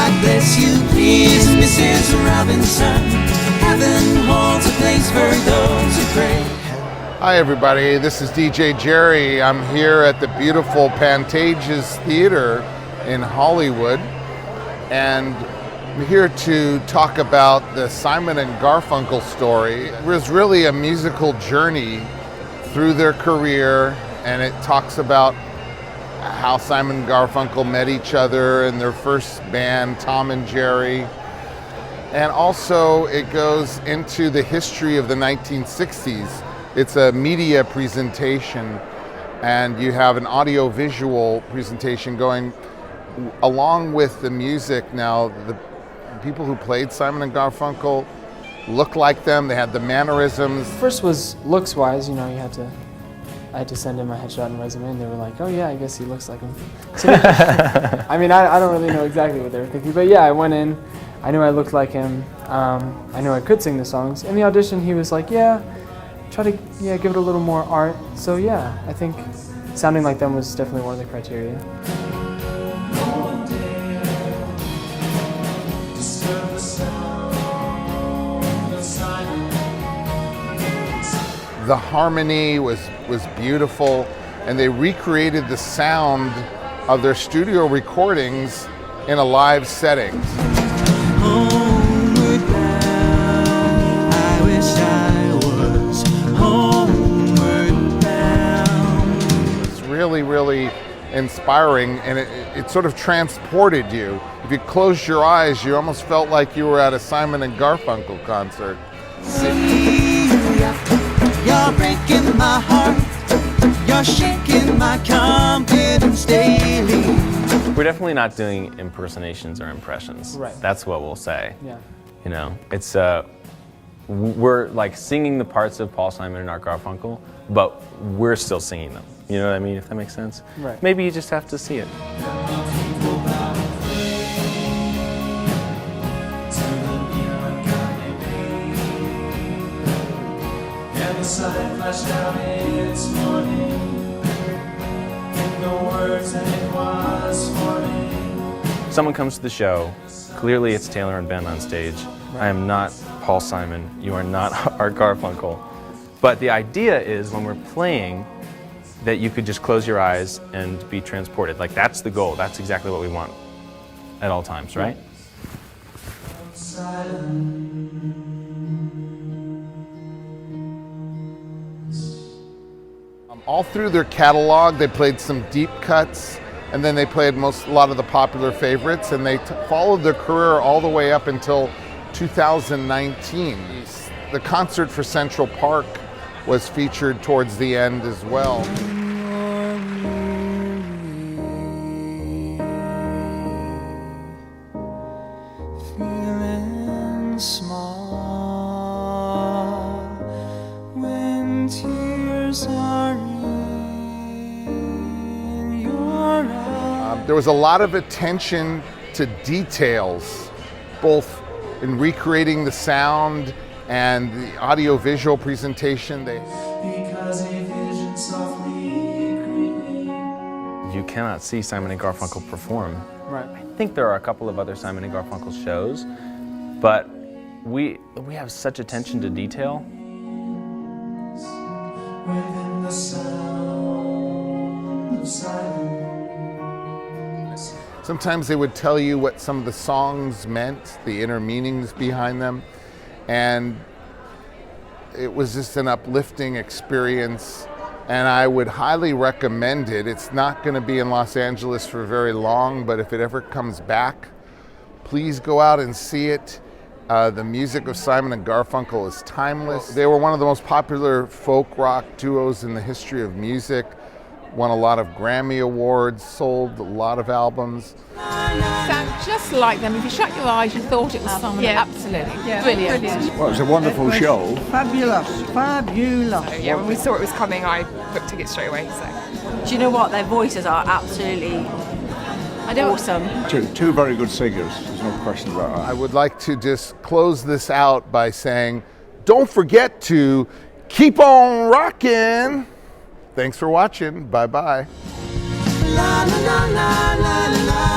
God bless you, please, Mrs. Robinson. Heaven holds a place for those who pray. Hi everybody, this is DJ Gerry. I'm here at the beautiful Pantages Theater in Hollywood, and I'm here to talk about the Simon and Garfunkel story. It was really a musical journey through their career, and it talks about how Simon and Garfunkel met each other in their first band, Tom and Gerry. And also it goes into the history of the 1960s. It's a media presentation, and you have an audio-visual presentation going along with the music. Now, the people who played Simon and Garfunkel looked like them. They had the mannerisms. First was looks-wise, I had to send in my headshot and resume, and they were like, oh yeah, I guess he looks like him. So, I mean, I don't really know exactly what they were thinking, but yeah, I went in, I knew I looked like him, I knew I could sing the songs. In the audition, he was like, try to give it a little more art. So yeah, I think sounding like them was definitely one of the criteria. The harmony was beautiful, and they recreated the sound of their studio recordings in a live setting. Homeward bound, I wish I was homeward bound. It's really, really inspiring, and it sort of transported you. If you closed your eyes, you almost felt like you were at a Simon and Garfunkel concert. Cecilia, you're breaking my heart. You're shaking my confidence daily. We're definitely not doing impersonations or impressions. Right. That's what we'll say. Yeah. It's we're like singing the parts of Paul Simon and Art Garfunkel, but we're still singing them. You know what I mean? If that makes sense. Right. Maybe you just have to see it. Sun flashed out its morning in the words that it was forming. Someone comes to the show, clearly it's Taylor and Ben on stage. Right. I am not Paul Simon, you are not Art Garfunkel. But the idea is when we're playing that you could just close your eyes and be transported. Like that's the goal, that's exactly what we want at all times, right? All through their catalog, they played some deep cuts, and then they played a lot of the popular favorites, and they followed their career all the way up until 2019. The concert for Central Park was featured towards the end as well. Feeling small when tears are in your eyes. There was a lot of attention to details, both in recreating the sound and the audio-visual presentation. Because a vision softly creeping. You cannot see Simon and Garfunkel perform. Right. I think there are a couple of other Simon and Garfunkel shows, but we have such attention to detail. Within the sound of silence. Sometimes they would tell you what some of the songs meant, the inner meanings behind them, and it was just an uplifting experience, and I would highly recommend it. It's not going to be in Los Angeles for very long, but if it ever comes back, please go out and see it. The music of Simon and Garfunkel is timeless. They were one of the most popular folk rock duos in the history of music, won a lot of Grammy Awards, sold a lot of albums. Sound just like them. If you shut your eyes, you thought it was someone. Yeah. Absolutely. Yeah. Brilliant. Well, it was a wonderful show. Fabulous, fabulous. So, yeah, when we saw it was coming, I booked tickets straight away. So. Do you know what? Their voices are absolutely awesome. Two very good singers, there's no question about that. I would like to just close this out by saying, don't forget to keep on rocking. Thanks for watching. Bye-bye. La la la la la la.